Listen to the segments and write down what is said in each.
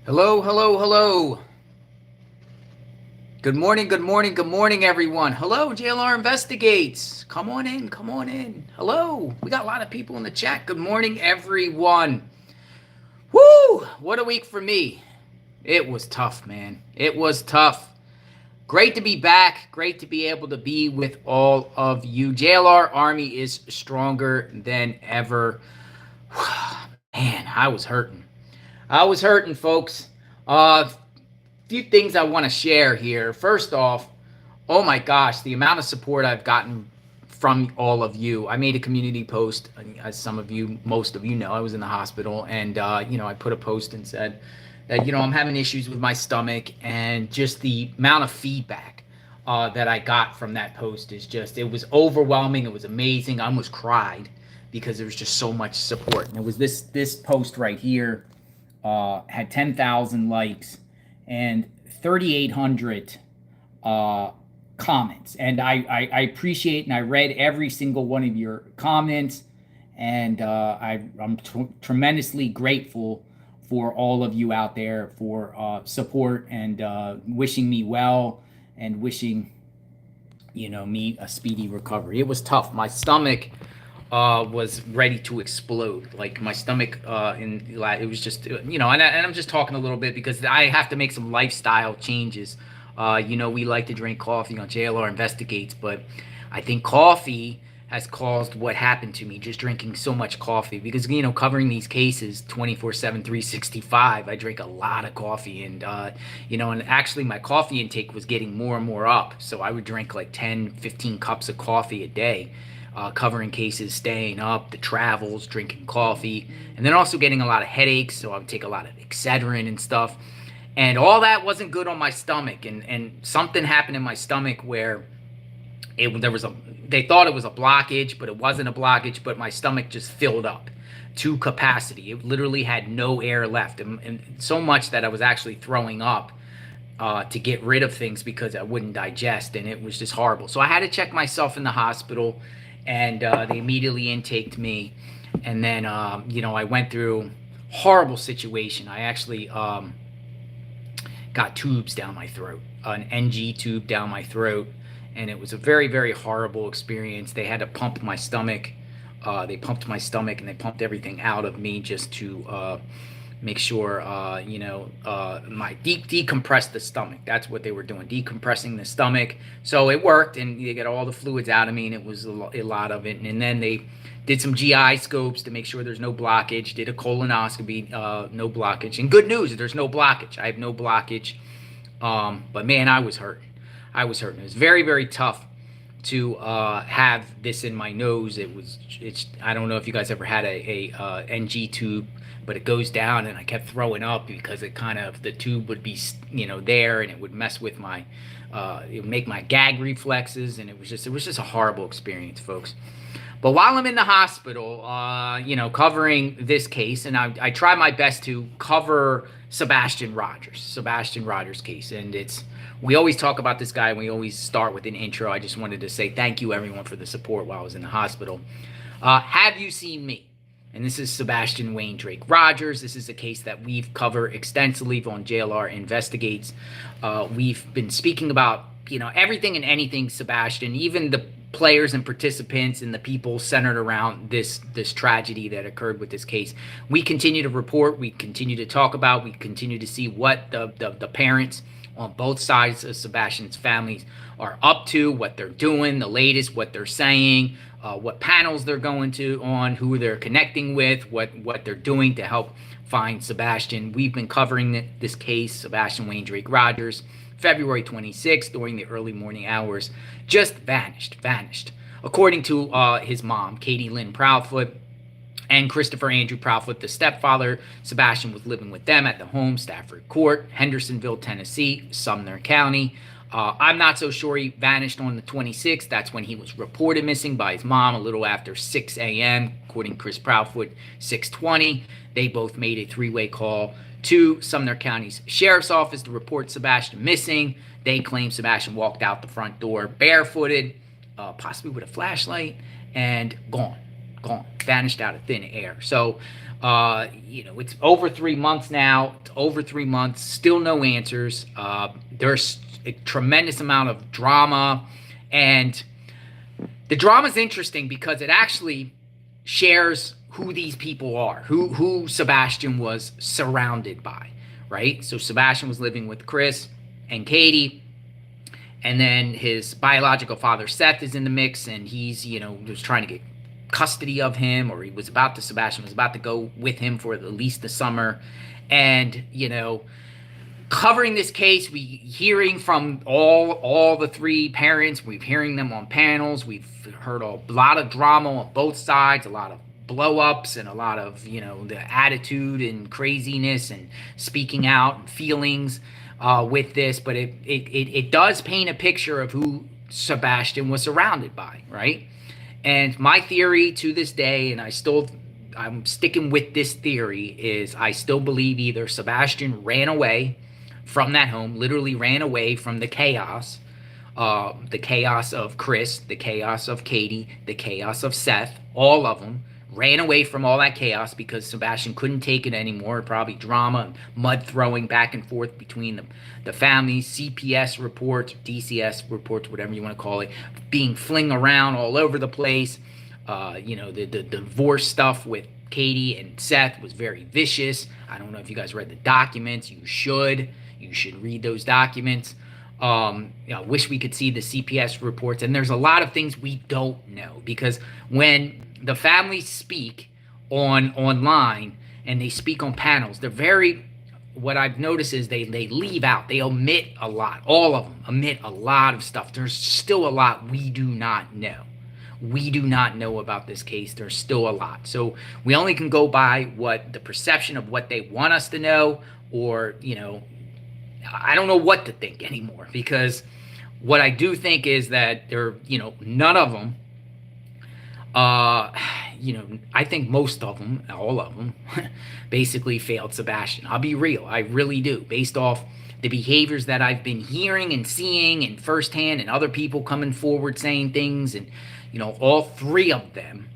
Hello, hello, hello. Good morning, good morning, good morning, everyone. Hello, JLR Investigates. Come on in, come on in. Hello. We got a lot of people in the chat. Good morning, everyone. Woo! What a week for me. It was tough, man. It was tough. Great to be back. Great to be able to be with all of you. JLR Army is stronger than ever. Man, I was hurting. I was hurting, folks. Few things I want to share here. First off, oh my gosh, the amount of support I've gotten from all of you. I made a community post, as some of you, most of you know, I was in the hospital, and I put a post and said that I'm having issues with my stomach, and just the amount of feedback that I got from that post is it was overwhelming. It was amazing. I almost cried because there was just so much support. And it was this post right here had 10,000 likes and 3,800 comments. And I appreciate and I read every single one of your comments. And I'm tremendously grateful for all of you out there for support and wishing me well and wishing me a speedy recovery. It was tough. My stomach was ready to explode. Like my stomach, it was just, and I'm just talking a little bit because I have to make some lifestyle changes. We like to drink coffee on JLR Investigates, but I think coffee has caused what happened to me, just drinking so much coffee because, covering these cases 24/7, 365, I drink a lot of coffee and actually my coffee intake was getting more and more up. So I would drink like 10, 15 cups of coffee a day. Covering cases, staying up, the travels, drinking coffee, and then also getting a lot of headaches. So I would take a lot of Excedrin and stuff. And all that wasn't good on my stomach. And something happened in my stomach where they thought it was a blockage, but it wasn't a blockage, but my stomach just filled up to capacity. It literally had no air left. And so much that I was actually throwing up to get rid of things because I wouldn't digest. And it was just horrible. So I had to check myself in the hospital. And they immediately intaked me, and then I went through horrible situation. I actually got tubes down my throat, an NG tube down my throat, and it was a very, very horrible experience. They had to pump my stomach. They pumped my stomach and they pumped everything out of me just to make sure my decompress the stomach. That's what they were doing, decompressing the stomach. So it worked, and they got all the fluids out of me, and it was a lot of it. And then they did some GI scopes to make sure there's no blockage, did a colonoscopy, no blockage. And good news, there's no blockage. I have no blockage. But man, I was hurting. It was very, very tough to have this in my nose. I don't know if you guys ever had a NG tube, but it goes down, and I kept throwing up because the tube would be there, and it would mess with my it would make my gag reflexes, and it was just a horrible experience, folks. But while I'm in the hospital, covering this case, and I try my best to cover Sebastian Rogers case, and we always talk about this guy, and we always start with an intro. I just wanted to say thank you, everyone, for the support while I was in the hospital. Have you seen me? And this is Sebastian Wayne Drake Rogers. This is a case that we've covered extensively on JLR Investigates. We've been speaking about, everything and anything Sebastian, even the players and participants and the people centered around this tragedy that occurred with this case. We continue to report. We continue to talk about. We continue to see what the parents on both sides of Sebastian's families are up to, what they're doing, the latest, what they're saying, what panels they're going to on, who they're connecting with, what they're doing to help find Sebastian. We've been covering this case, Sebastian Wayne Drake Rogers, February 26th during the early morning hours, just vanished. According to his mom, Katie Lynn Proudfoot, and Christopher Andrew Proudfoot, the stepfather. Sebastian was living with them at the home, Stafford Court, Hendersonville, Tennessee, Sumner County. I'm not so sure he vanished on the 26th. That's when he was reported missing by his mom a little after 6 a.m., according to Chris Proudfoot, 6:20. They both made a three-way call to Sumner County's Sheriff's Office to report Sebastian missing. They claim Sebastian walked out the front door barefooted, possibly with a flashlight, and gone. gone, vanished out of thin air. So, it's over 3 months now. It's over 3 months, still no answers. There's a tremendous amount of drama, and the drama is interesting because it actually shares who these people are, who Sebastian was surrounded by, right? So Sebastian was living with Chris and Katie, and then his biological father Seth is in the mix, and he's was trying to get custody of him, or Sebastian was about to go with him for at least the summer, and covering this case, we hearing from all the three parents. We've hearing them on panels. We've heard a lot of drama on both sides, a lot of blow-ups, and a lot of the attitude and craziness and speaking out and feelings with this. But it does paint a picture of who Sebastian was surrounded by, right? And my theory to this day, and I'm sticking with this theory, is I still believe either Sebastian ran away from that home, literally ran away from the chaos of Chris, the chaos of Katie, the chaos of Seth, all of them ran away from all that chaos because Sebastian couldn't take it anymore. Probably drama and mud throwing back and forth between the families, CPS reports, DCS reports, whatever you want to call it, being flung around all over the place. The divorce stuff with Katie and Seth was very vicious. I don't know if you guys read the documents. You should read those documents. I wish we could see the CPS reports. And there's a lot of things we don't know, because when the families speak online and they speak on panels, what I've noticed is they leave out, they omit a lot. All of them omit a lot of stuff. There's still a lot we do not know. We do not know about this case. There's still a lot. So we only can go by what the perception of what they want us to know, or, I don't know what to think anymore, because what I do think is that none of them, I think most of them, all of them, basically failed Sebastian. I'll be real. I really do. Based off the behaviors that I've been hearing and seeing and firsthand, and other people coming forward saying things, and, all three of them,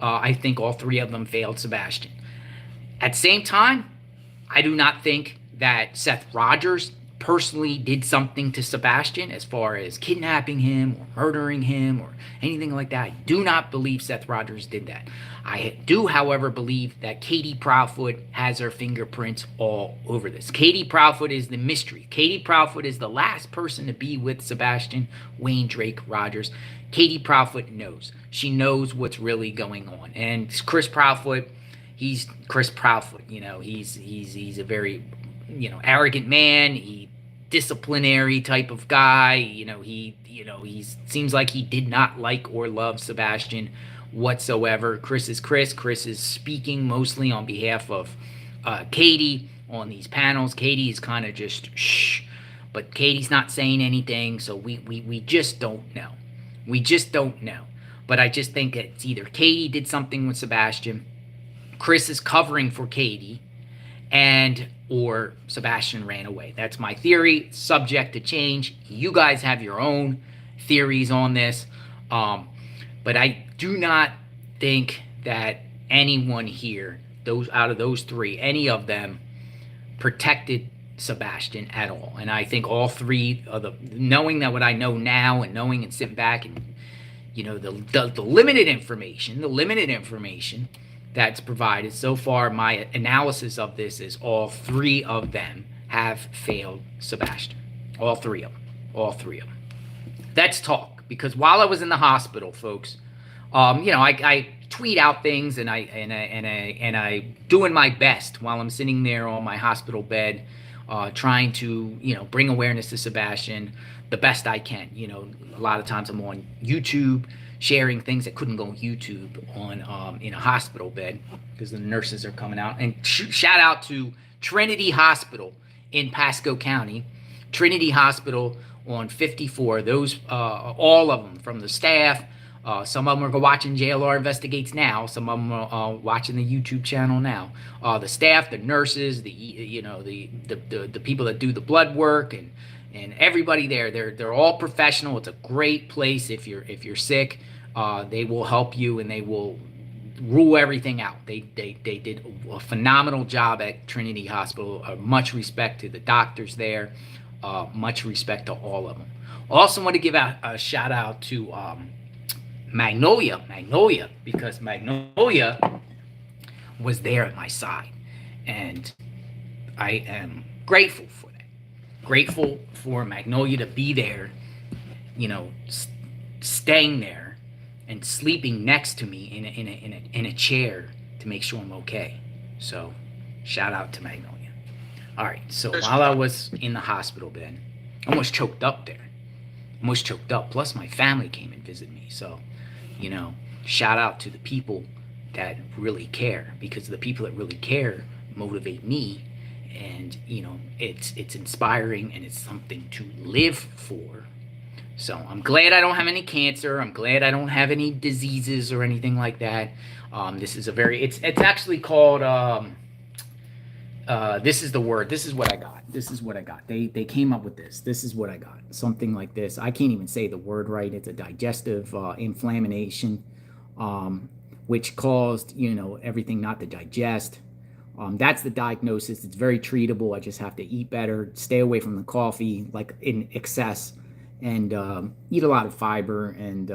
I think all three of them failed Sebastian. At the same time, I do not think that Seth Rogers personally did something to Sebastian as far as kidnapping him or murdering him or anything like that. I do not believe Seth Rogers did that. I do, however, believe that Katie Proudfoot has her fingerprints all over this. Katie Proudfoot is the mystery. Katie Proudfoot is the last person to be with Sebastian Wayne Drake Rogers. Katie Proudfoot knows. She knows what's really going on. And Chris Proudfoot, he's Chris Proudfoot. He's a very arrogant man. He disciplinary type of guy. He seems like he did not like or love Sebastian whatsoever. Chris is Chris. Chris is speaking mostly on behalf of Katie on these panels. Katie is kind of just shh, but Katie's not saying anything, so we just don't know. We just don't know. But I just think it's either Katie did something with Sebastian, Chris is covering for Katie, or Sebastian ran away. That's my theory, subject to change. You guys have your own theories on this. But I do not think that anyone here, out of those three, any of them protected Sebastian at all. And I think all three of knowing that what I know now, and knowing and sitting back and the limited information that's provided so far, my analysis of this is all three of them have failed Sebastian. All three of them. Let's talk, because while I was in the hospital, folks, I tweet out things, and I doing my best while I'm sitting there on my hospital bed, trying to bring awareness to Sebastian the best I can. A lot of times I'm on YouTube sharing things that couldn't go on YouTube on in a hospital bed, because the nurses are coming out. And shout out to Trinity Hospital in Pasco County, Trinity Hospital on 54. Those all of them, from the staff. Some of them are watching JLR Investigates now. Some of them are watching the YouTube channel now. The staff, the nurses, the people that do the blood work, and everybody there, they're all professional. It's a great place if you're sick. They will help you, and they will rule everything out. They did a phenomenal job at Trinity Hospital. Much respect to the doctors there. Much respect to all of them. Also want to give out a shout out to Magnolia, because Magnolia was there at my side, and I am grateful for that. Grateful for Magnolia to be there, staying there and sleeping next to me in a chair to make sure I'm okay. So, shout out to Magnolia. All right. So while I was in the hospital bed, I almost choked up there. Almost choked up. Plus, my family came and visited me. So, shout out to the people that really care, because the people that really care motivate me, and it's inspiring, and it's something to live for. So I'm glad I don't have any cancer. I'm glad I don't have any diseases or anything like that. This is it's actually called this is the word. This is what I got. This is what I got. They came up with this. This is what I got. Something like this. I can't even say the word right. It's a digestive inflammation, which caused, everything not to digest. That's the diagnosis. It's very treatable. I just have to eat better, stay away from the coffee, like in excess, and eat a lot of fiber. And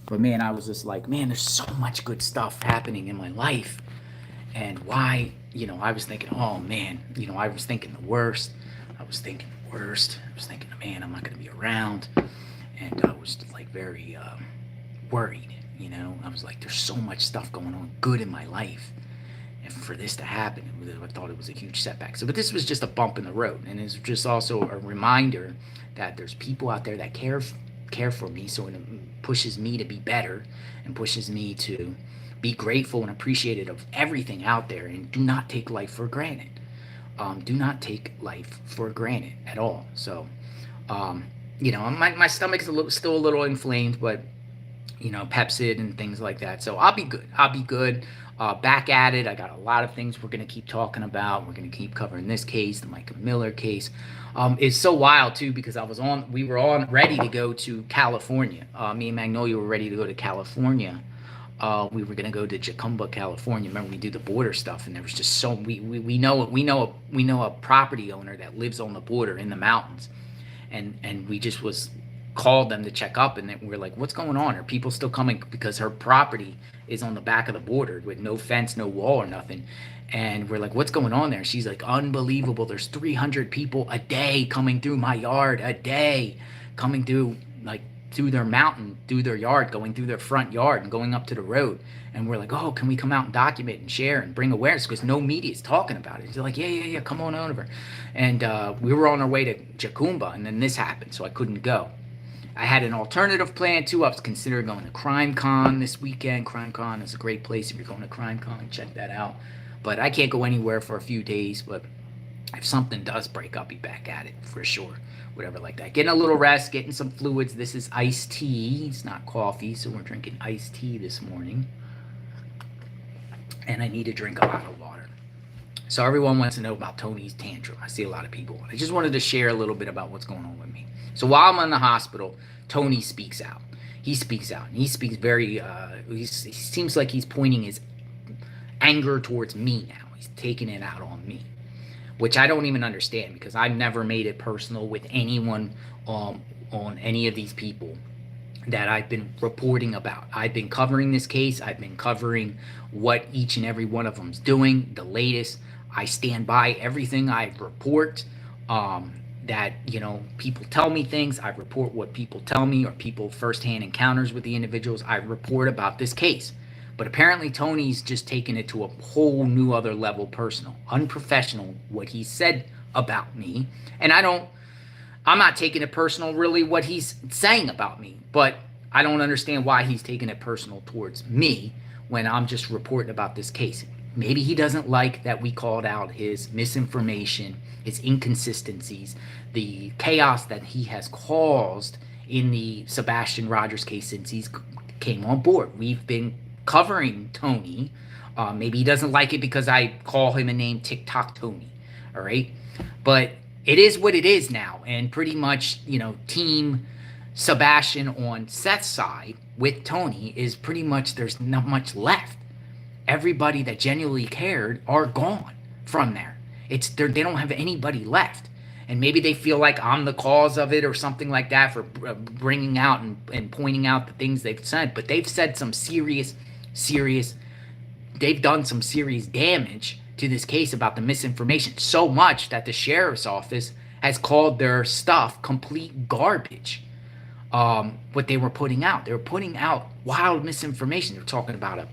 but man, I was just like, man, there's so much good stuff happening in my life. And why, I was thinking, oh man, I was thinking the worst. I was thinking, man, I'm not going to be around. And I was like very worried, I was like, there's so much stuff going on good in my life. And for this to happen, I thought it was a huge setback. So, but this was just a bump in the road. And it's just also a reminder that there's people out there that care for me. So it pushes me to be better, and pushes me to be grateful and appreciative of everything out there, and do not take life for granted. Do not take life for granted at all. So, my stomach is still a little inflamed, but Pepsid and things like that. So I'll be good. Back at it. I got a lot of things we're going to keep talking about. We're going to keep covering this case, the Micah Miller case. It's so wild too, because we were on ready to go to California. Me and Magnolia were ready to go to California. We were going to go to Jacumba, California. Remember, we do the border stuff, and there was just so we know a property owner that lives on the border in the mountains, and we just called them to check up, and we're like, what's going on? Are people still coming? Because her property is on the back of the border with no fence, no wall or nothing. And we're like, what's going on there? She's like, unbelievable. There's 300 people a day coming through my yard, coming through through their mountain, through their yard, going through their front yard and going up to the road. And we're like, oh, can we come out and document and share and bring awareness? Because no media is talking about it. They're like, yeah, come on over. And we were on our way to Jacumba, and then this happened, so I couldn't go. I had an alternative plan too. I was considering going to Crime Con this weekend. Crime Con is a great place. If you're going to Crime Con, check that out. But I can't go anywhere for a few days. But if something does break, I'll be back at it for sure. Whatever like that. Getting a little rest, getting some fluids. This is iced tea. It's not coffee, so we're drinking iced tea this morning. And I need to drink a lot of water. So everyone wants to know about Tony's tantrum. I see a lot of people. I just wanted to share a little bit about what's going on with me. So while I'm in the hospital, Tony speaks out. He speaks out. And he speaks very, he seems like he's pointing his anger towards me now. He's taking it out on me, which I don't even understand, because I've never made it personal with anyone on any of these people that I've been reporting about. I've been covering this case. I've been covering what each and every one of them's doing, the latest. I stand by everything I report. That, people tell me things. I report what people tell me, or people firsthand encounters with the individuals. I report about this case. But apparently Tony's just taken it to a whole new other level, personal, unprofessional, what he said about me. And I'm not taking it personal really what he's saying about me, but I don't understand why he's taking it personal towards me when I'm just reporting about this case. Maybe he doesn't like that we called out his misinformation, his inconsistencies, the chaos that he has caused in the Sebastian Rogers case since he's came on board. We've been covering Tony. Maybe he doesn't like it because I call him a name, TikTok Tony. All right. But it is what it is now. And pretty much, Team Sebastian on Seth's side with Tony is pretty much, there's not much left. Everybody that genuinely cared are gone from there. They don't have anybody left, and maybe they feel like I'm the cause of it or something like that for bringing out and pointing out the things they've said. But they've said some serious. They've done some serious damage to this case about the misinformation, so much that the sheriff's office has called their stuff complete garbage. What they were putting out, wild misinformation. They're talking about a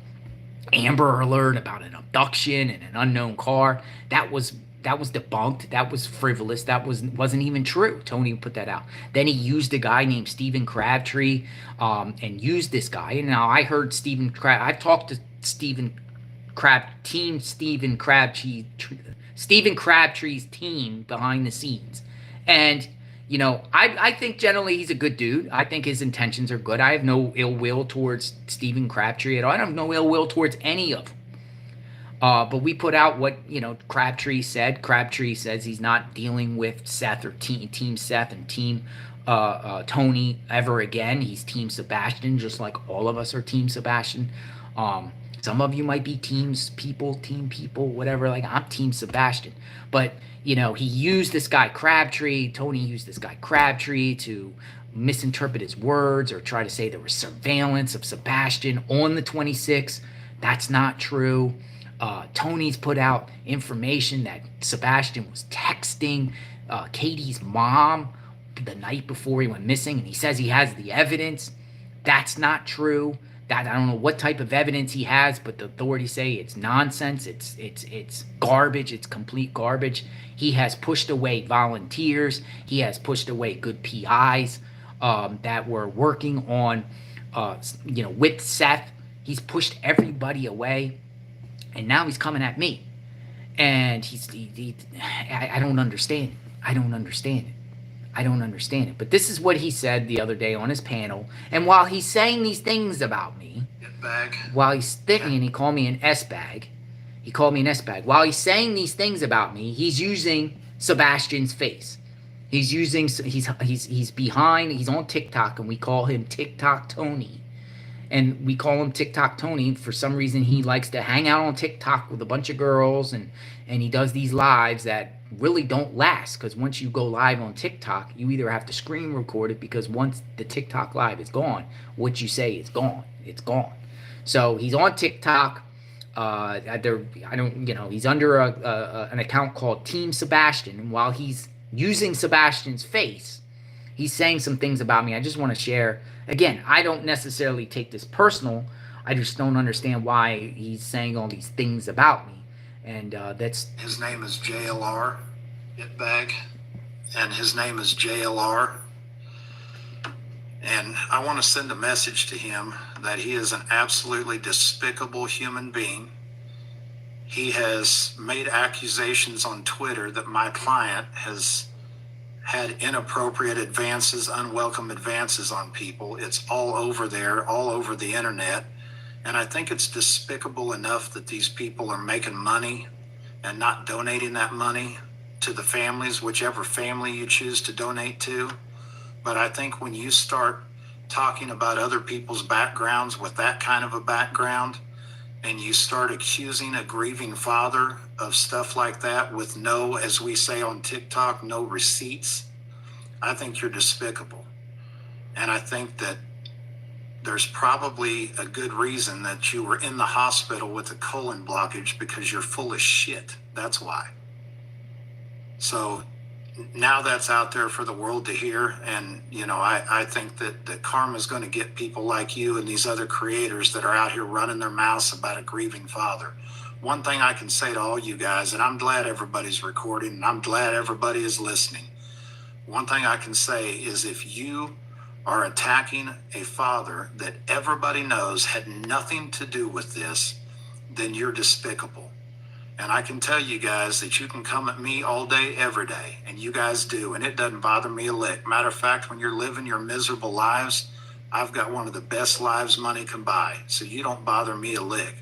Amber Alert, about an abduction and an unknown car. That was debunked. That was frivolous. That wasn't even true. Tony put that out. Then he used a guy named Stephen Crabtree, and used this guy. And now I heard I've talked to Stephen Crabtree's team behind the scenes, and I think generally he's a good dude. I think his intentions are good. I have no ill will towards Stephen Crabtree at all. I have no ill will towards any of them. But we put out what, Crabtree said. Crabtree says he's not dealing with Seth or Team Seth and Team Tony ever again. He's Team Sebastian, just like all of us are Team Sebastian. Some of you might be team people, whatever. Like, I'm Team Sebastian. But he used this guy Crabtree. Tony used this guy Crabtree to misinterpret his words or try to say there was surveillance of Sebastian on the 26th. That's not true. Tony's put out information that Sebastian was texting Katie's mom the night before he went missing, and he says he has the evidence. That's not true. That, I don't know what type of evidence he has, but the authorities say it's nonsense. It's garbage. It's complete garbage. He has pushed away volunteers. He has pushed away good PIs that were working on, with Seth. He's pushed everybody away, and now he's coming at me, and I don't understand it. I don't understand it. But this is what he said the other day on his panel. And while he's saying these things about me, while he's thinking, and he called me an S-bag. While he's saying these things about me, he's using Sebastian's face. He's on TikTok, and we call him TikTok Tony. And we call him TikTok Tony. For some reason, he likes to hang out on TikTok with a bunch of girls, and he does these lives that really don't last, because once you go live on TikTok, you either have to screen record it, because once the TikTok live is gone, what you say is gone. It's gone. So he's on TikTok. He's under an account called Team Sebastian, and while he's using Sebastian's face, he's saying some things about me. I just want to share. Again, I don't necessarily take this personal. I just don't understand why he's saying all these things about me. And his name is JLR, Hitbag, and his name is JLR. And I want to send a message to him that he is an absolutely despicable human being. He has made accusations on Twitter that my client has had inappropriate advances, unwelcome advances on people. It's all over there, all over the internet. And I think it's despicable enough that these people are making money and not donating that money to the families, whichever family you choose to donate to. But I think when you start talking about other people's backgrounds with that kind of a background, and you start accusing a grieving father of stuff like that with no, as we say on TikTok, no receipts, I think you're despicable. And I think that there's probably a good reason that you were in the hospital with a colon blockage, because you're full of shit. That's why. So now that's out there for the world to hear. And, I think that karma is going to get people like you and these other creators that are out here running their mouths about a grieving father. One thing I can say to all you guys, and I'm glad everybody's recording, and I'm glad everybody is listening. One thing I can say is, if you are attacking a father that everybody knows had nothing to do with this, then you're despicable. And I can tell you guys that you can come at me all day, every day, and you guys do, and it doesn't bother me a lick. Matter of fact, when you're living your miserable lives, I've got one of the best lives money can buy, so you don't bother me a lick.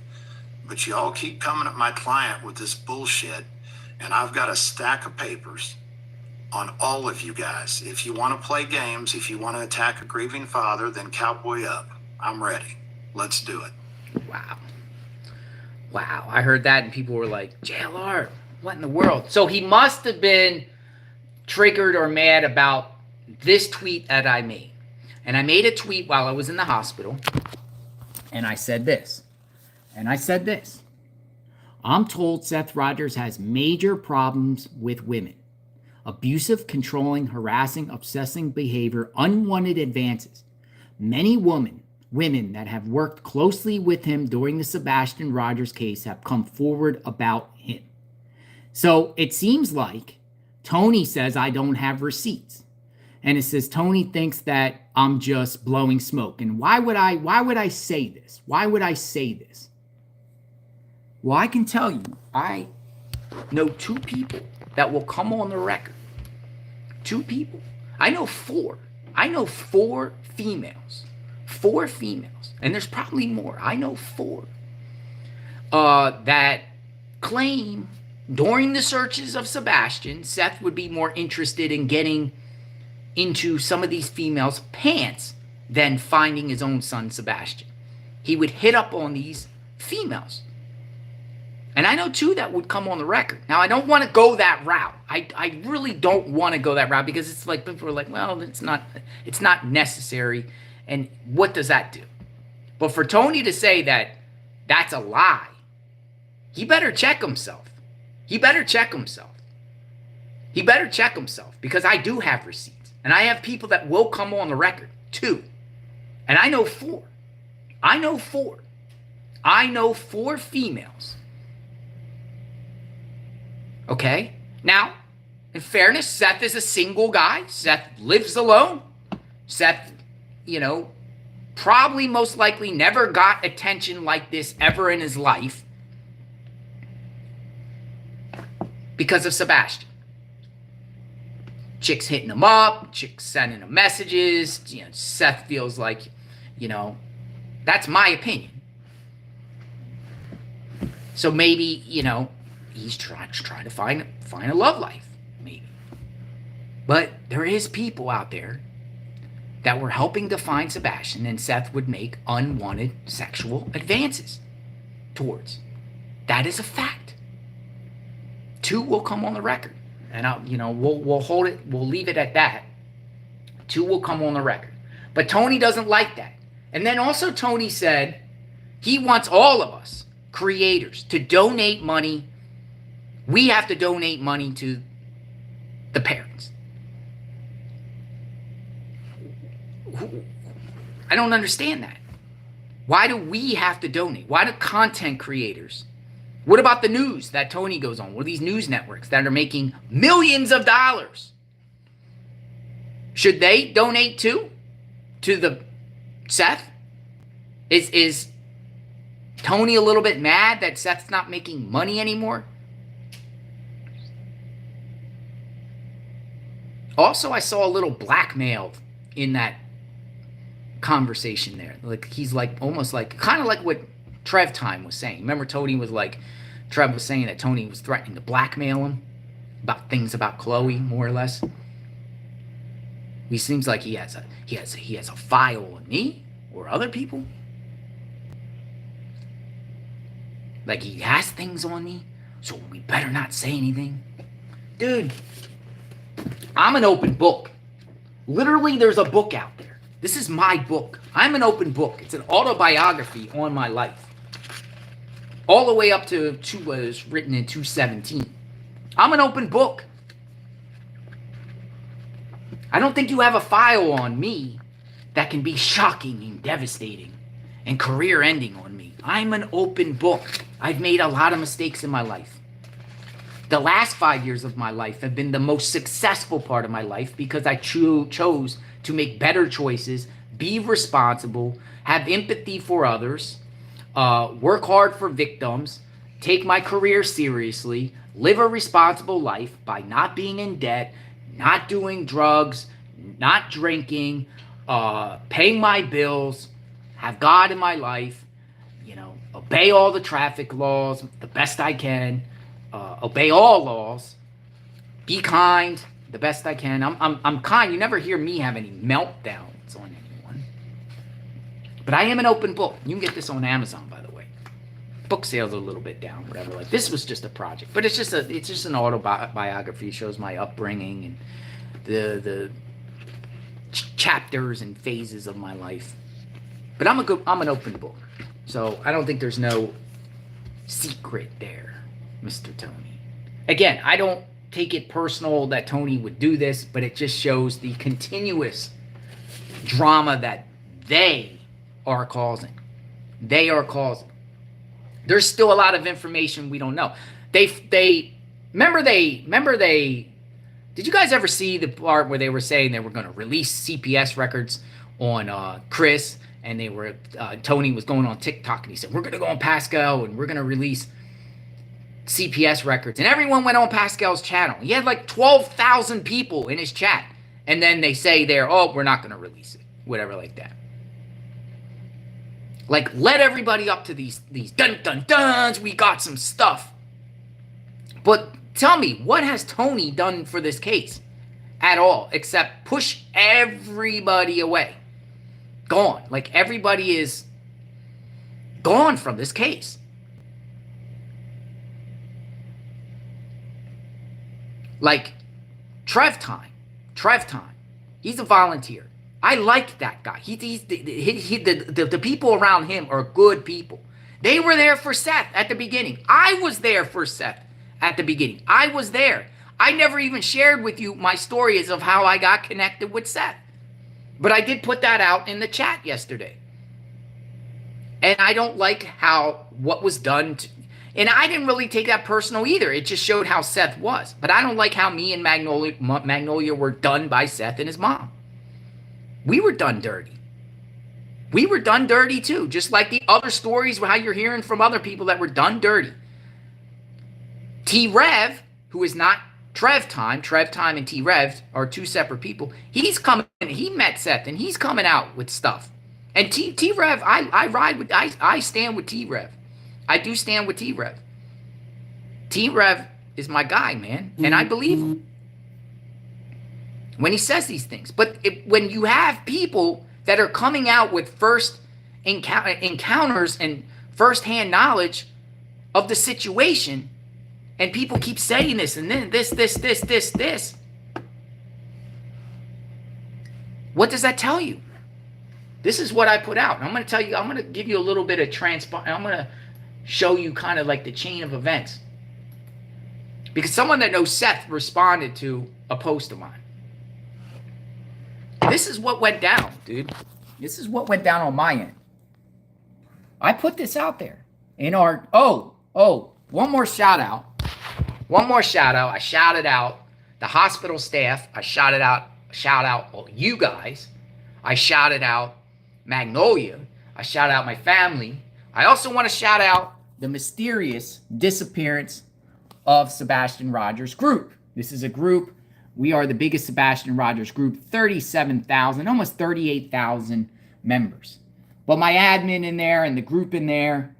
But you all keep coming at my client with this bullshit, and I've got a stack of papers on all of you guys. If you want to play games, if you want to attack a grieving father, then cowboy up. I'm ready. Let's do it. Wow. Wow. I heard that and people were like, JLR, what in the world? So he must have been triggered or mad about this tweet that I made. And I made a tweet while I was in the hospital. And I said this. I'm told Seth Rogers has major problems with women. Abusive, controlling, harassing, obsessing behavior, unwanted advances. Many women that have worked closely with him during the Sebastian Rogers case have come forward about him. So it seems like Tony says I don't have receipts. And it says Tony thinks that I'm just blowing smoke. And why would I say this? Why would I say this? Well, I can tell you, I know 2 people that will come on the record. 2 people. I know 4. I know 4 females. 4 females. And there's probably more. I know 4 that claim during the searches of Sebastian, Seth would be more interested in getting into some of these females' pants than finding his own son, Sebastian. He would hit up on these females. And I know 2 that would come on the record. Now, I don't want to go that route. I really don't want to go that route because it's like people are like, well, it's not necessary. And what does that do? But for Tony to say that that's a lie, he better check himself. He better check himself because I do have receipts. And I have people that will come on the record, 2. And I know 4. I know 4 females. Okay? Now, in fairness, Seth is a single guy. Seth lives alone. Seth, probably most likely never got attention like this ever in his life because of Sebastian. Chicks hitting him up, chicks sending him messages. Seth feels like, that's my opinion. So maybe, he's trying to find a love life, maybe. But there is people out there that were helping to find Sebastian, and Seth would make unwanted sexual advances towards. That is a fact. 2 will come on the record. And we'll hold it. We'll leave it at that. 2 will come on the record. But Tony doesn't like that. And then also Tony said he wants all of us creators to donate money. We have to donate money to the parents. I don't understand that. Why do we have to donate? Why do content creators? What about the news that Tony goes on? What are these news networks that are making millions of dollars? Should they donate too? To the Seth? Is Tony a little bit mad that Seth's not making money anymore? Also, I saw a little blackmail in that conversation there. Like he's like almost like kind of like what Trev Time was saying. Remember Tony was like Trev was saying that Tony was threatening to blackmail him about things about Chloe, more or less. He seems like he has a file on me or other people. Like he has things on me, so we better not say anything. Dude, I'm an open book. Literally, there's a book out there. This is my book. I'm an open book. It's an autobiography on my life. All the way up to was written in 2017. I'm an open book. I don't think you have a file on me that can be shocking and devastating and career-ending on me. I'm an open book. I've made a lot of mistakes in my life. The last 5 years of my life have been the most successful part of my life because I chose to make better choices, be responsible, have empathy for others, work hard for victims, take my career seriously, live a responsible life by not being in debt, not doing drugs, not drinking, paying my bills, have God in my life, obey all the traffic laws the best I can, obey all laws, be kind, the best I can. I'm kind. You never hear me have any meltdowns on anyone. But I am an open book. You can get this on Amazon, by the way. Book sales are a little bit down, whatever. Like, this was just a project, but it's just an autobiography. It shows my upbringing and the chapters and phases of my life. But I'm an open book, so I don't think there's no secret there, Mr. Tony. Again, I don't take it personal that Tony would do this, but it just shows the continuous drama that they are causing. They are causing. There's still a lot of information we don't know. Did you guys ever see the part where they were saying they were going to release CPS records on Chris, and they were Tony was going on TikTok and he said, we're going to go on Pascal and we're going to release CPS records, and everyone went on Pascal's channel. He had like 12,000 people in his chat, and then they say we're not going to release it, whatever like that. Like, let everybody up to these dun dun duns. We got some stuff. But tell me, what has Tony done for this case at all except push everybody away? Gone. Like, everybody is gone from this case. Like, Trev time. He's a volunteer. I like that guy. The people around him are good people. They were there for Seth at the beginning. I was there for Seth at the beginning. I was there. I never even shared with you my stories of how I got connected with Seth. But I did put that out in the chat yesterday. And I don't like what was done to, and I didn't really take that personal either. It just showed how Seth was. But I don't like how me and Magnolia were done by Seth and his mom. We were done dirty. We were done dirty too. Just like the other stories, how you're hearing from other people that were done dirty. T-Rev, who is not Trev Time and T-Rev are two separate people. He's coming, he met Seth and he's coming out with stuff. And T-Rev, I stand with T-Rev. I do stand with T-Rev. T-Rev is my guy, man. And I believe him when he says these things. But when you have people that are coming out with first encounters and firsthand knowledge of the situation, and people keep saying this and then this, what does that tell you? This is what I put out. I'm going to tell you, I'm going to give you a little bit of I'm going to show you kind of like the chain of events. Because someone that knows Seth responded to a post of mine. This is what went down, dude. This is what went down on my end. I put this out there in our, one more shout out. I shouted out the hospital staff. I shout out you guys. I shouted out Magnolia. I shout out my family. I also want to shout out the mysterious disappearance of Sebastian Rogers group. This is a group. We are the biggest Sebastian Rogers group, 37,000, almost 38,000 members. But my admin in there and the group in there,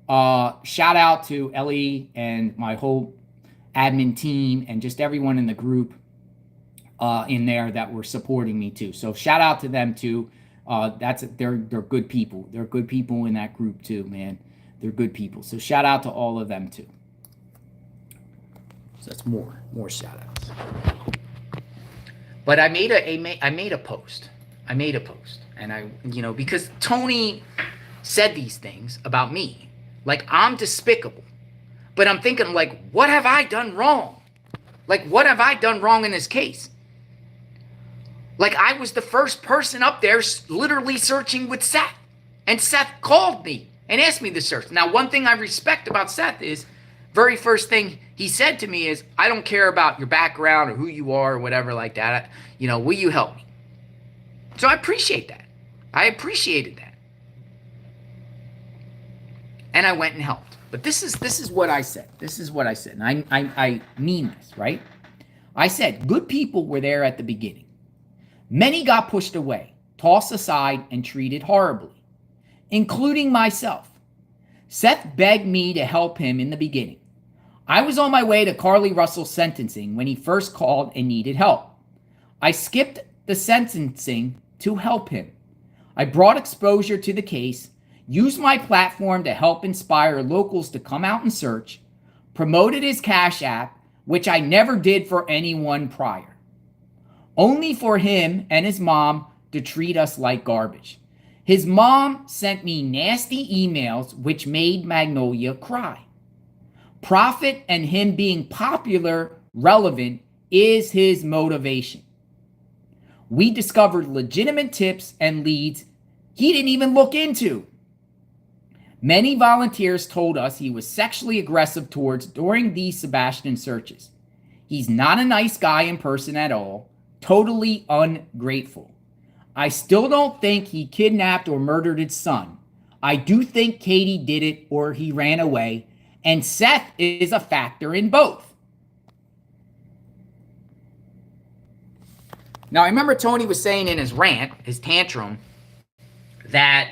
shout out to Ellie and my whole admin team and just everyone in the group in there that were supporting me too. So shout out to them too. They're good people. They're good people in that group too, man. They're good people. So shout out to all of them too. So that's more shout outs. But I made a post. And because Tony said these things about me, like I'm despicable. But I'm thinking, like, what have I done wrong? Like, what have I done wrong in this case? Like, I was the first person up there literally searching with Seth. And Seth called me and asked me to search. Now, one thing I respect about Seth is, very first thing he said to me is, I don't care about your background or who you are or whatever like that. Will you help me? So I appreciate that. I appreciated that. And I went and helped. But this is what I said. This is what I said. And I mean this, right? I said, good people were there at the beginning. Many got pushed away, tossed aside, and treated horribly, including myself. Seth begged me to help him in the beginning. I was on my way to Carly Russell's sentencing when he first called and needed help. I skipped the sentencing to help him. I brought exposure to the case, used my platform to help inspire locals to come out and search, promoted his Cash App, which I never did for anyone prior. Only for him and his mom to treat us like garbage. His mom sent me nasty emails which made Magnolia cry. Profit and him being popular, relevant, is his motivation. We discovered legitimate tips and leads he didn't even look into. Many volunteers told us he was sexually aggressive towards during these Sebastian searches. He's not a nice guy in person at all, totally ungrateful. I still don't think he kidnapped or murdered his son. I do think Katie did it or he ran away, and Seth is a factor in both. Now, I remember Tony was saying in his rant, his tantrum, that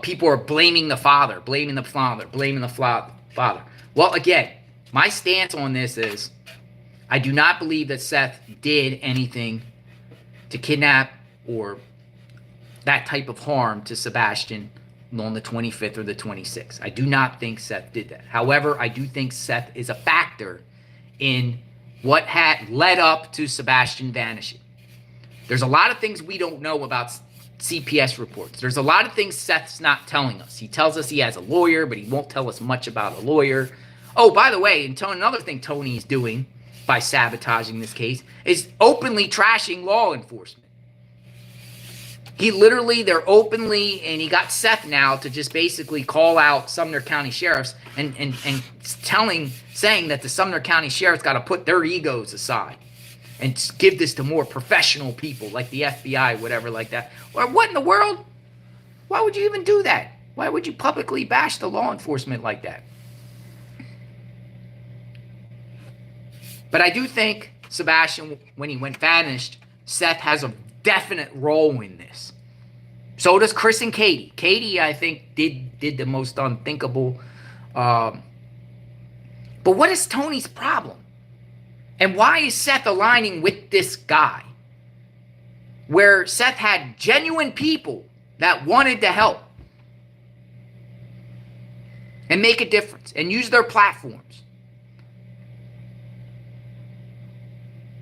people are blaming the father. Well, again, my stance on this is I do not believe that Seth did anything to kidnap or that type of harm to Sebastian on the 25th or the 26th. I do not think Seth did that. However, I do think Seth is a factor in what had led up to Sebastian vanishing. There's a lot of things we don't know about CPS reports. There's a lot of things Seth's not telling us. He tells us he has a lawyer, but he won't tell us much about a lawyer. Oh, by the way, and another thing Tony's doing by sabotaging this case is openly trashing law enforcement. They're openly, and he got Seth now to just basically call out Sumner County sheriffs and saying that the Sumner County sheriffs got to put their egos aside and give this to more professional people like the FBI, whatever like that. Or what in the world? Why would you even do that? Why would you publicly bash the law enforcement like that? But I do think Sebastian, when he went vanished, Seth has a definite role in this. So does Chris and Katie. Katie, I think, did the most unthinkable. But what is Tony's problem? And why is Seth aligning with this guy? Where Seth had genuine people that wanted to help and make a difference and use their platforms.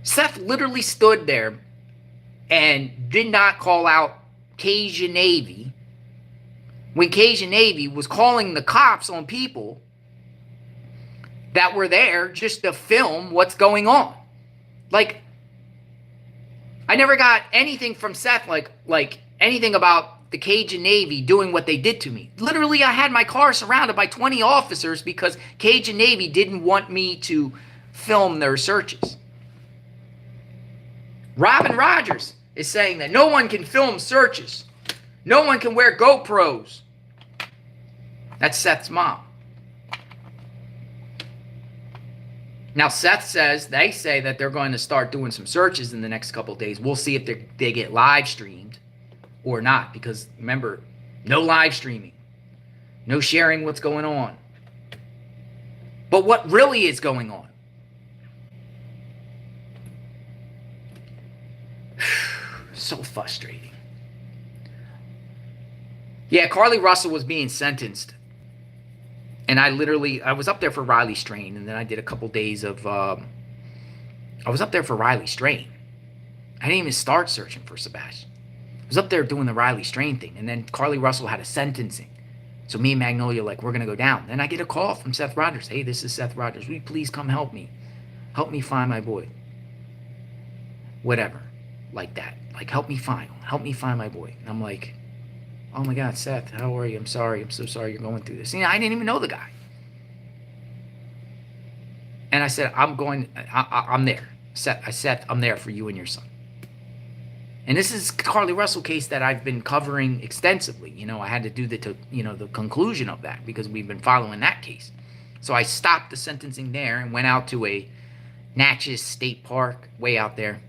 Seth literally stood there and did not call out Cajun Navy when Cajun Navy was calling the cops on people that were there just to film what's going on. Like, I never got anything from Seth like anything about the Cajun Navy doing what they did to me. Literally, I had my car surrounded by 20 officers because Cajun Navy didn't want me to film their searches. Robin Rogers is saying that no one can film searches. No one can wear GoPros. That's Seth's mom. Now, they say that they're going to start doing some searches in the next couple of days. We'll see if they get live streamed or not. Because remember, no live streaming. No sharing what's going on. But what really is going on? So frustrating. Yeah, Carly Russell was being sentenced. And I was up there for Riley Strain. And then I did a couple days of, I was up there for Riley Strain. I didn't even start searching for Sebastian. I was up there doing the Riley Strain thing. And then Carly Russell had a sentencing. So me and Magnolia we're going to go down. Then I get a call from Seth Rogers. Hey, this is Seth Rogers. Will you please come help me? Help me find my boy. Whatever. Like that. Like, help me find my boy. And I'm like, oh my God, Seth, how are you? I'm sorry. I'm so sorry you're going through this. I didn't even know the guy. And I said, I'm there. Seth, I'm there for you and your son. And this is Carly Russell case that I've been covering extensively. I had to do the conclusion of that because we've been following that case. So I stopped the sentencing there and went out to a Natchez State Park way out there.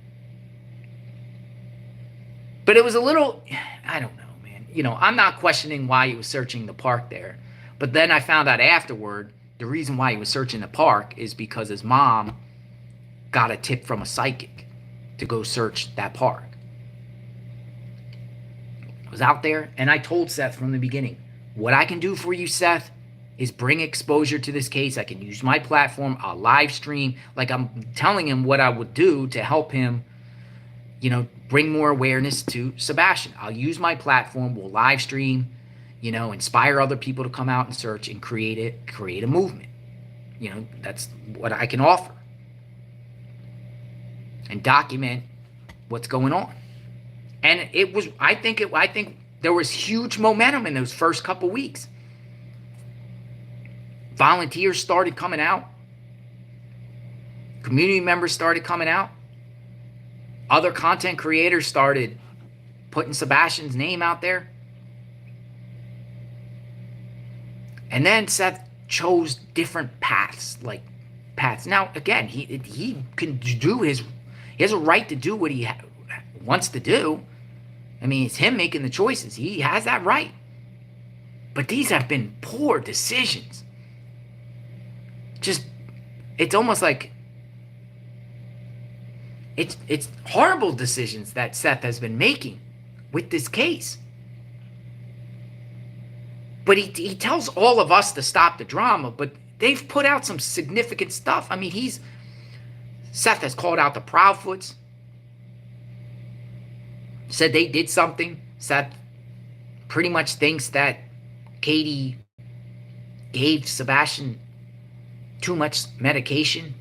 But it was a little, I don't know, man. I'm not questioning why he was searching the park there. But then I found out afterward the reason why he was searching the park is because his mom got a tip from a psychic to go search that park. I was out there, and I told Seth from the beginning, what I can do for you, Seth, is bring exposure to this case. I can use my platform. I'll live stream. Like, I'm telling him what I would do to help him, you know, bring more awareness to Sebastian. I'll use my platform. We'll live stream, you know, inspire other people to come out and search and create a movement. You know, that's what I can offer. And document what's going on. And it was, I think there was huge momentum in those first couple weeks. Volunteers started coming out. Community members started coming out. Other content creators started putting Sebastian's name out there. And then Seth chose different paths. Now, again, he can do he has a right to do what he wants to do. I mean, it's him making the choices. He has that right. But these have been poor decisions. Just, it's almost like it's horrible decisions that Seth has been making with this case. But he tells all of us to stop the drama, but they've put out some significant stuff. I mean, Seth has called out the Proudfoots, said they did something. Seth pretty much thinks that Katie gave Sebastian too much medication.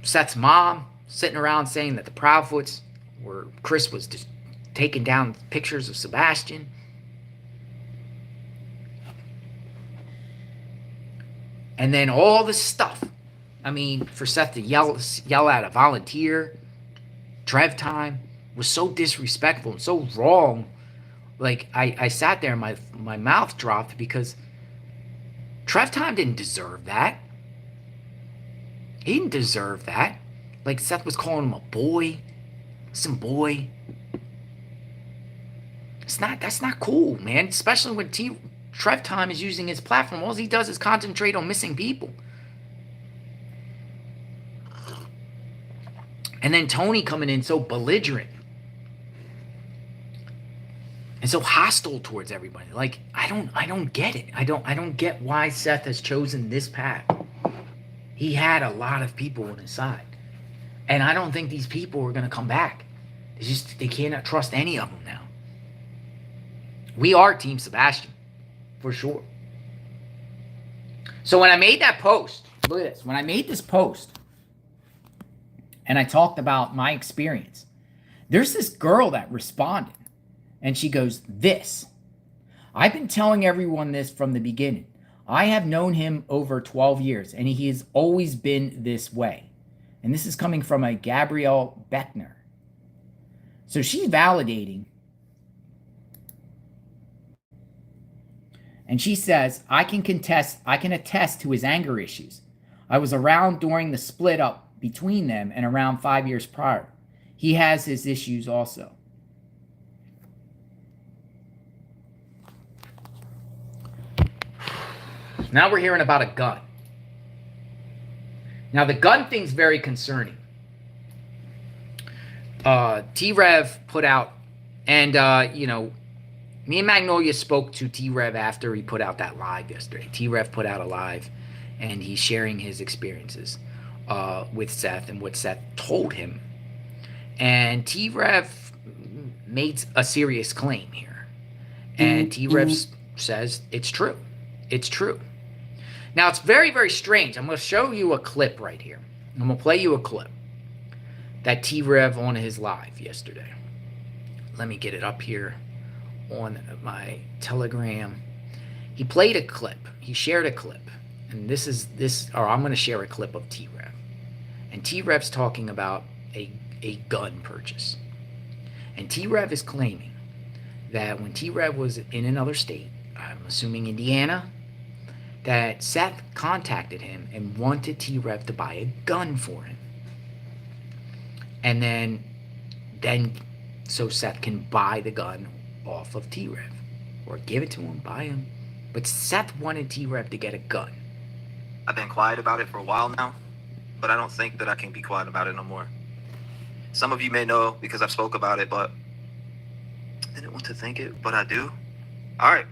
Seth's mom sitting around saying that the Proudfoots Chris was just taking down pictures of Sebastian. And then all this stuff. I mean, for Seth to yell at a volunteer, Trev time, was so disrespectful and so wrong. Like, I sat there and my mouth dropped because Trev time didn't deserve that. He didn't deserve that. Like, Seth was calling him a boy. Some boy. That's not cool, man. Especially when Trev time is using his platform. All he does is concentrate on missing people. And then Tony coming in so belligerent and so hostile towards everybody. Like, I don't get it. I don't get why Seth has chosen this path. He had a lot of people on his side. And I don't think these people are going to come back. They cannot trust any of them now. We are Team Sebastian, for sure. So when I made that post, look at this. When I made this post, and I talked about my experience, there's this girl that responded. And she goes, I've been telling everyone this from the beginning. I have known him over 12 years, and he has always been this way. And this is coming from a Gabrielle Beckner. So she's validating. And she says, I can attest to his anger issues. I was around during the split up between them and around 5 years prior. He has his issues also. Now we're hearing about a gun. Now the gun thing's very concerning. T-Rev put out, and me and Magnolia spoke to T-Rev after he put out that live yesterday. T-Rev put out a live, and he's sharing his experiences with Seth and what Seth told him. And T-Rev made a serious claim here. And T-Rev says it's true. It's true. Now, it's very, very strange. I'm going to show you a clip right here. I'm going to play you a clip that T-Rev on his live yesterday. Let me get it up here on my Telegram. He played a clip. He shared a clip. And I'm going to share a clip of T-Rev. And T-Rev's talking about a gun purchase. And T-Rev is claiming that when T-Rev was in another state, I'm assuming Indiana, that Seth contacted him and wanted T-Rev to buy a gun for him. And then so Seth can buy the gun off of T-Rev. or give it to him, buy him. But Seth wanted T-Rev to get a gun. I've been quiet about it for a while now, but I don't think that I can be quiet about it no more. Some of you may know because I've spoke about it, but I didn't want to think it, but I do. All right,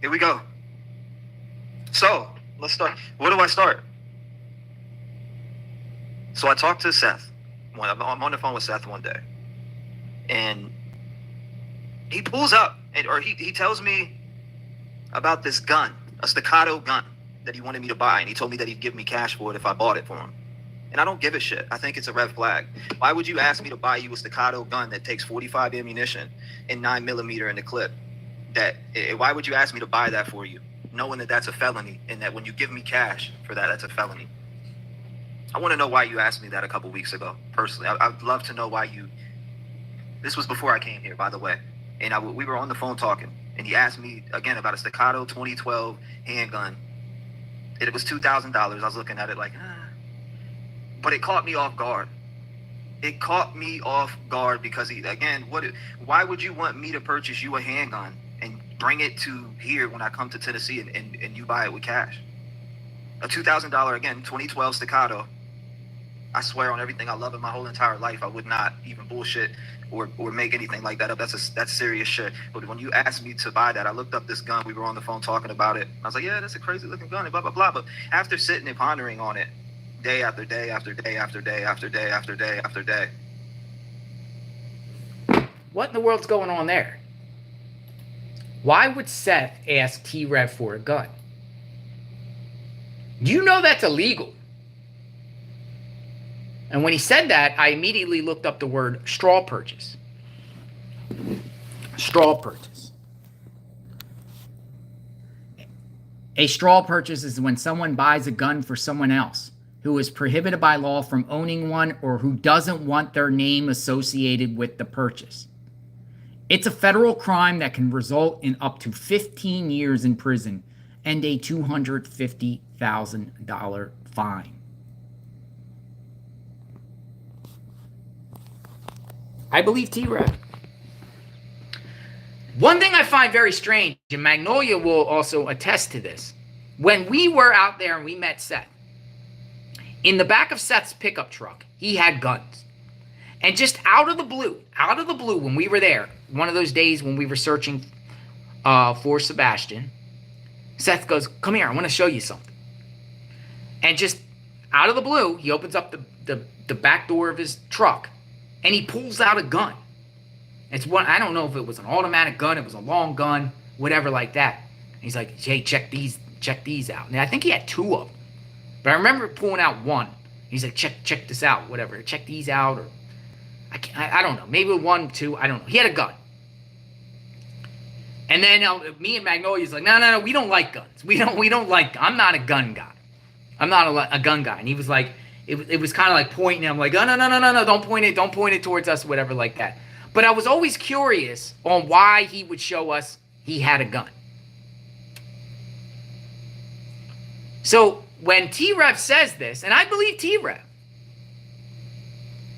here we go. So let's start. Where do I start? So I talked to Seth. I'm on the phone with Seth one day, and he pulls up, or he tells me about this gun, a staccato gun that he wanted me to buy, and he told me that he'd give me cash for it if I bought it for him. And I don't give a shit. I think it's a red flag. Why would you ask me to buy you a staccato gun that takes 45 ammunition and 9mm in the clip? Why would you ask me to buy that for you, knowing that that's a felony, and that when you give me cash for that, that's a felony? I want to know why you asked me that a couple weeks ago, personally. I'd love to know why you... This was before I came here, by the way. And we were on the phone talking, and he asked me, again, about a staccato 2012 handgun. It was $2,000. I was looking at it like, But it caught me off guard. It caught me off guard because, why would you want me to purchase you a handgun and bring it to here when I come to Tennessee and you buy it with cash? A $2,000, again, 2012 staccato. I swear on everything I love in my whole entire life, I would not even bullshit or make anything like that up. That's serious shit. But when you asked me to buy that, I looked up this gun. We were on the phone talking about it. I was like, yeah, that's a crazy looking gun and blah, blah, blah. But after sitting and pondering on it, day after day after day after day after day after day after day. What in the world's going on there? Why would Seth ask T-Rev for a gun? You know that's illegal. And when he said that, I immediately looked up the word straw purchase. Straw purchase. A straw purchase is when someone buys a gun for someone else who is prohibited by law from owning one or who doesn't want their name associated with the purchase. It's a federal crime that can result in up to 15 years in prison and a $250,000 fine. I believe T-Rev. One thing I find very strange, and Magnolia will also attest to this, when we were out there and we met Seth, in the back of Seth's pickup truck, he had guns. And just out of the blue, when we were there, one of those days when we were searching for Sebastian, Seth goes, come here, I want to show you something. And just out of the blue, he opens up the back door of his truck, and he pulls out a gun. It's one, I don't know if it was an automatic gun, it was a long gun, whatever like that. And he's like, hey, check these out. And I think he had two of them. But I remember pulling out one. He's like, check this out, whatever. Check these out, or I don't know. Maybe one, two, I don't know. He had a gun. And then me and Magnolia's like, no, we don't like guns. We don't like. I'm not a gun guy. I'm not a gun guy. And he was like, it was kind of like pointing. I'm like, oh, no, don't point it towards us, whatever like that. But I was always curious on why he would show us he had a gun. So when T-Rev says this, and I believe T-Rev,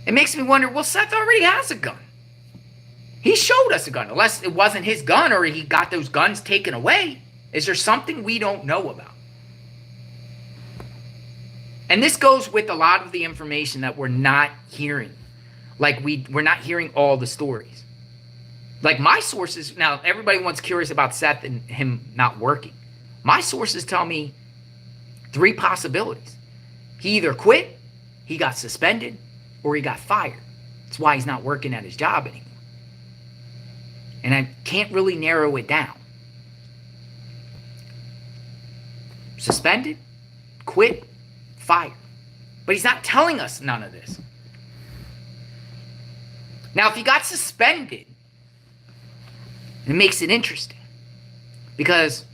it makes me wonder, well, Seth already has a gun. He showed us a gun, unless it wasn't his gun or he got those guns taken away. Is there something we don't know about? And this goes with a lot of the information that we're not hearing. Like we're not hearing all the stories. Like my sources, now everybody wants curious about Seth and him not working. My sources tell me 3 possibilities. He either quit, he got suspended, or he got fired. That's why he's not working at his job anymore. And I can't really narrow it down. Suspended, quit, fired. But he's not telling us none of this. Now, if he got suspended, it makes it interesting. Because,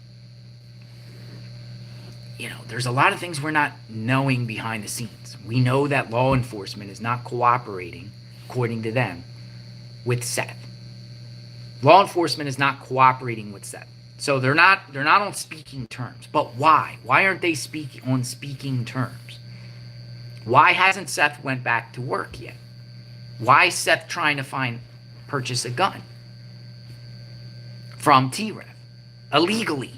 there's a lot of things we're not knowing behind the scenes. We know that law enforcement is not cooperating, according to them, with Seth. Law enforcement is not cooperating with Seth. So they're not on speaking terms. But why? Why aren't they on speaking terms? Why hasn't Seth went back to work yet? Why is Seth trying to purchase a gun from T-Rev? illegally.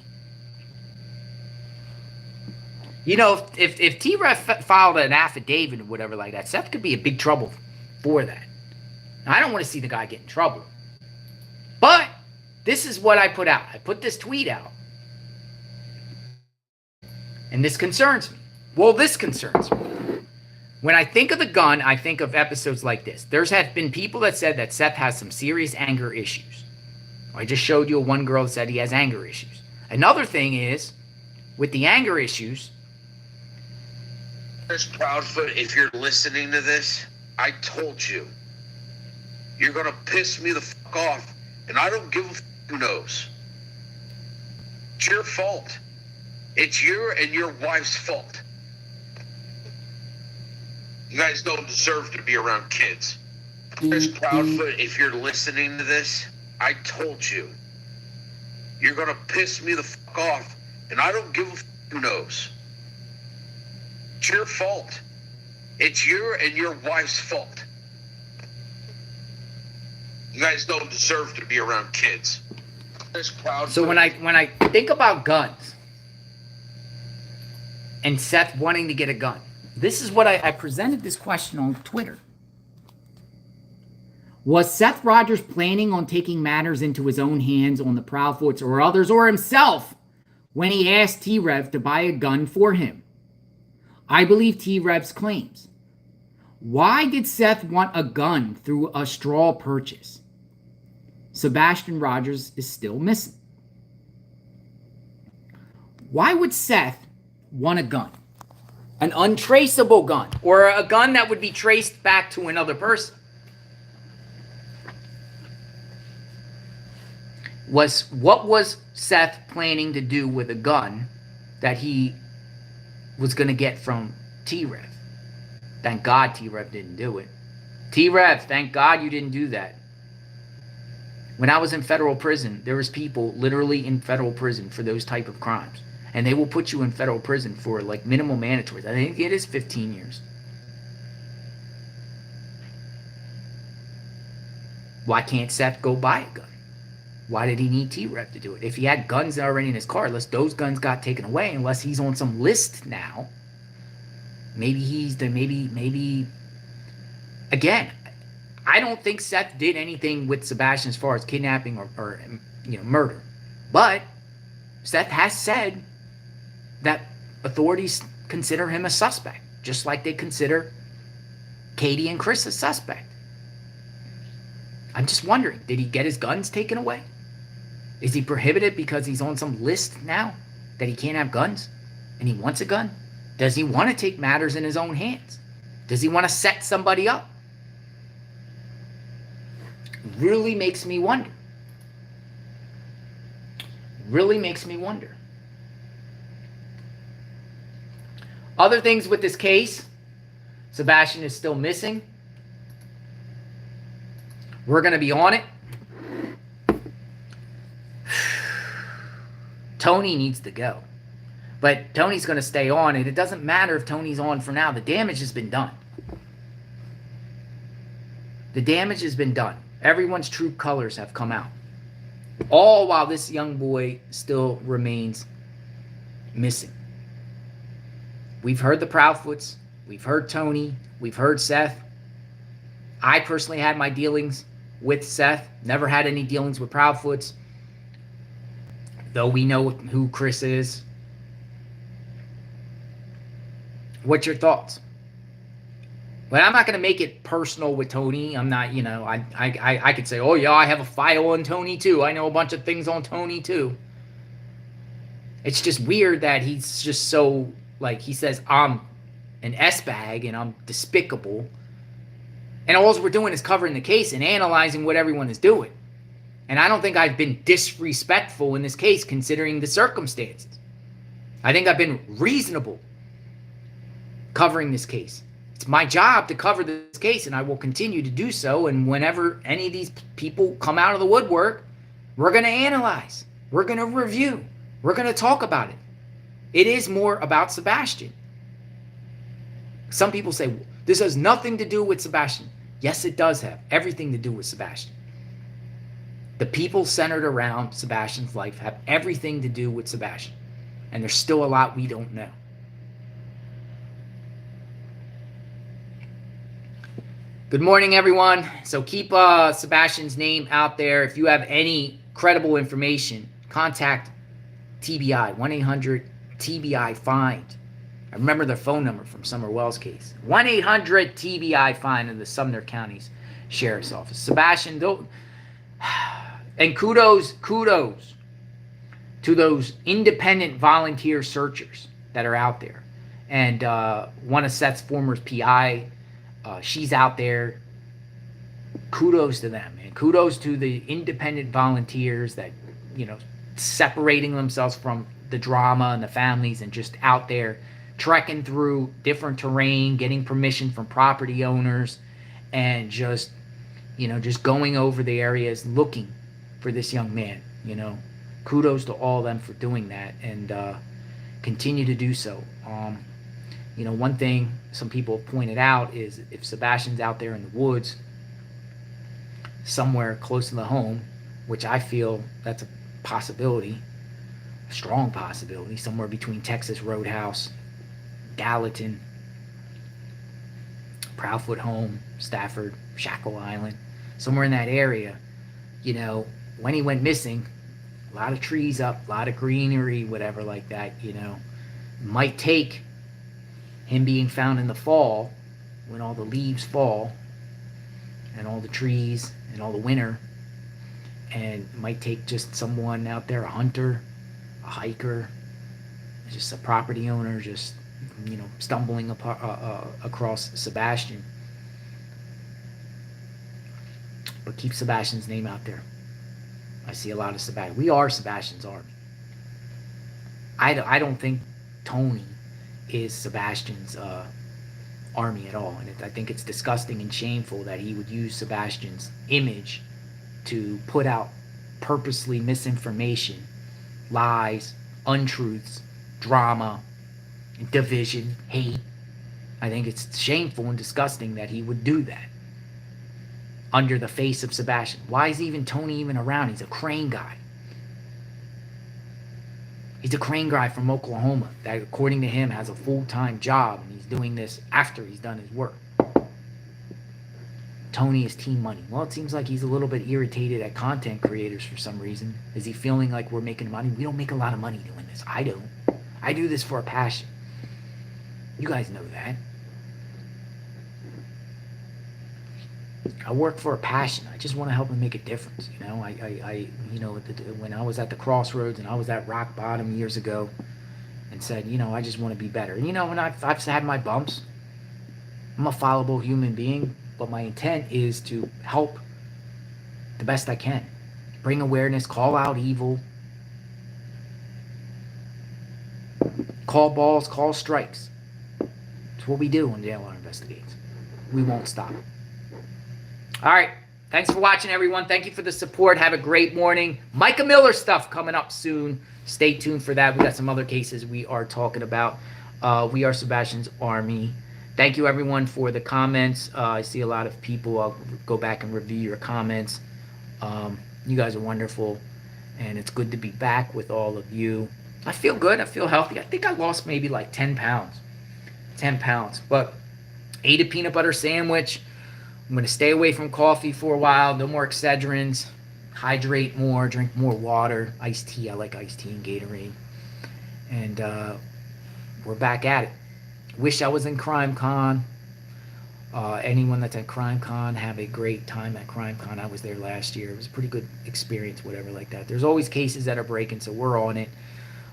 You know, if T-Rev filed an affidavit or whatever like that, Seth could be in big trouble for that. Now, I don't want to see the guy get in trouble. But this is what I put out. I put this tweet out. And this concerns me. Well, this concerns me. When I think of the gun, I think of episodes like this. There's have been people that said that Seth has some serious anger issues. I just showed you one girl that said he has anger issues. Another thing is, with the anger issues, Proudfoot, if you're listening to this, I told you. You're going to piss me the fuck off, and I don't give a fuck who knows. It's your fault. It's your and your wife's fault. You guys don't deserve to be around kids. Proudfoot, if you're listening to this, I told you. You're going to piss me the fuck off, and I don't give a fuck who knows. It's your fault. It's your and your wife's fault. You guys don't deserve to be around kids. So when I think about guns and Seth wanting to get a gun, this is what I presented this question on Twitter. Was Seth Rogers planning on taking matters into his own hands on the Proudfoots or others or himself when he asked T-Rev to buy a gun for him? I believe T-Rev's claims. Why did Seth want a gun through a straw purchase? Sebastian Rogers is still missing. Why would Seth want a gun? An untraceable gun, or a gun that would be traced back to another person. What was Seth planning to do with a gun that he was going to get from T-Rev? Thank God T-Rev didn't do it. T-Rev, thank God you didn't do that. When I was in federal prison, there was people literally in federal prison for those type of crimes. And they will put you in federal prison for like minimal mandatories. I think it is 15 years. Why can't Seth go buy a gun? Why did he need T-Rev to do it? If he had guns already in his car, unless those guns got taken away, unless he's on some list now, maybe again, I don't think Seth did anything with Sebastian as far as kidnapping or murder. But Seth has said that authorities consider him a suspect, just like they consider Katie and Chris a suspect. I'm just wondering, did he get his guns taken away? Is he prohibited because he's on some list now that he can't have guns and he wants a gun? Does he want to take matters in his own hands? Does he want to set somebody up? Really makes me wonder. Really makes me wonder. Other things with this case, Sebastian is still missing. We're going to be on it. Tony needs to go. But Tony's going to stay on, and it doesn't matter if Tony's on for now. The damage has been done. The damage has been done. Everyone's true colors have come out. All while this young boy still remains missing. We've heard the Proudfoots. We've heard Tony. We've heard Seth. I personally had my dealings with Seth. Never had any dealings with Proudfoots. Though we know who Chris is. What's your thoughts? But I'm not going to make it personal with Tony. I'm not, I could say, oh yeah, I have a file on Tony too. I know a bunch of things on Tony too. It's just weird that he's just so, like, he says, I'm an S-bag and I'm despicable. And all we're doing is covering the case and analyzing what everyone is doing. And I don't think I've been disrespectful in this case considering the circumstances. I think I've been reasonable covering this case. It's my job to cover this case, and I will continue to do so. And whenever any of these people come out of the woodwork, we're going to analyze. We're going to review. We're going to talk about it. It is more about Sebastian. Some people say, this has nothing to do with Sebastian. Yes, it does have everything to do with Sebastian. The people centered around Sebastian's life have everything to do with Sebastian. And there's still a lot we don't know. Good morning, everyone. So keep Sebastian's name out there. If you have any credible information, contact TBI, 1-800-TBI-FIND. I remember their phone number from Summer Wells' case. 1-800-TBI-FIND of the Sumner County's Sheriff's Office. Sebastian, don't... And kudos to those independent volunteer searchers that are out there. And one of Seth's former PI, she's out there. Kudos to them, man. Kudos to the independent volunteers that, separating themselves from the drama and the families and just out there trekking through different terrain, getting permission from property owners, and just going over the areas looking for this young man. Kudos to all of them for doing that, and continue to do so. One thing some people have pointed out is if Sebastian's out there in the woods somewhere close to the home, which I feel that's a possibility, a strong possibility, somewhere between Texas Roadhouse, Gallatin, Proudfoot home, Stafford, Shackle Island, somewhere in that area, when he went missing, a lot of trees up, a lot of greenery, whatever like that, it might take him being found in the fall, when all the leaves fall, and all the trees, and all the winter, and it might take just someone out there, a hunter, a hiker, just a property owner, just, stumbling across Sebastian. But keep Sebastian's name out there. I see a lot of Sebastian. We are Sebastian's army. I don't think Tony is Sebastian's army at all. And I think it's disgusting and shameful that he would use Sebastian's image to put out purposely misinformation, lies, untruths, drama, division, hate. I think it's shameful and disgusting that he would do that under the face of Sebastian. Why is Tony even around? He's a crane guy. He's a crane guy from Oklahoma that, according to him, has a full-time job, and he's doing this after he's done his work. Tony is team money. Well, it seems like he's a little bit irritated at content creators for some reason. Is he feeling like we're making money? We don't make a lot of money doing this. I don't. I do this for a passion. You guys know that. I work for a passion. I just want to help him make a difference. When I was at the crossroads and I was at rock bottom years ago, and said, I just want to be better. And and I've had my bumps. I'm a fallible human being, but my intent is to help the best I can, bring awareness, call out evil, call balls, call strikes. It's what we do when JLR investigates. We won't stop. All right. Thanks for watching, everyone. Thank you for the support. Have a great morning. Micah Miller stuff coming up soon. Stay tuned for that. We got some other cases we are talking about. We are Sebastian's Army. Thank you, everyone, for the comments. I see a lot of people. I'll go back and review your comments. You guys are wonderful, and it's good to be back with all of you. I feel good. I feel healthy. I think I lost maybe like 10 pounds. 10 pounds. But ate a peanut butter sandwich. I'm going to stay away from coffee for a while. No more Excedrins. Hydrate more. Drink more water. Iced tea. I like iced tea and Gatorade. And we're back at it. Wish I was in Crime Con. Anyone that's at Crime Con, have a great time at Crime Con. I was there last year. It was a pretty good experience, whatever like that. There's always cases that are breaking, so we're on it.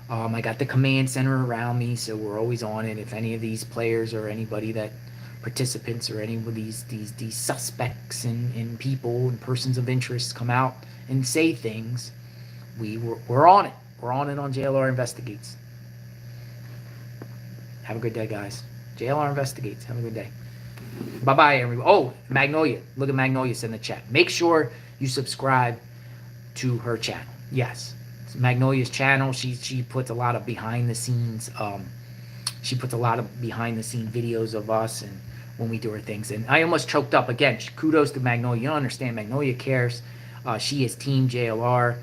I got the command center around me, so we're always on it. If any of these players or anybody that participants or any of these suspects and people and persons of interest come out and say things, we're on it. We're on it on JLR Investigates. Have a good day, guys. JLR Investigates. Have a good day. Bye-bye, everyone. Oh, Magnolia. Look at Magnolia's in the chat. Make sure you subscribe to her channel. Yes. It's Magnolia's channel. She puts a lot of behind-the-scenes she puts a lot of behind-the-scene videos of us and when we do her things. And I almost choked up. Again, kudos to Magnolia. You don't understand. Magnolia cares She is Team JLR.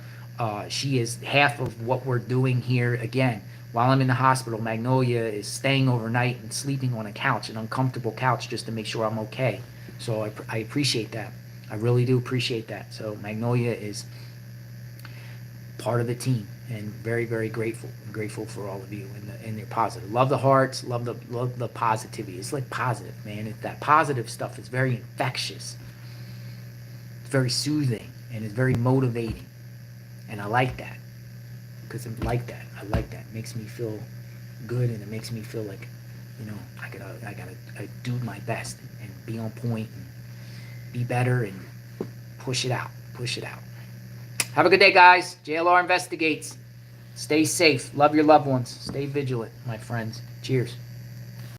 She is half of what we're doing here. Again, while I'm in the hospital, Magnolia is staying overnight and sleeping on a couch, an uncomfortable couch, just to make sure I'm okay. So I appreciate that. I really do appreciate that. So Magnolia is part of the team, and very, very grateful. I'm grateful for all of you and they're positive. Love the hearts, love the positivity. It's like positive, man. It's that positive stuff is very infectious. It's very soothing and it's very motivating. And I like that. Because I like that. I like that. It makes me feel good, and it makes me feel like, you know, I gotta do my best and be on point and be better and push it out. Push it out. Have a good day, guys. JLR investigates. Stay safe. Love your loved ones. Stay vigilant, my friends. Cheers.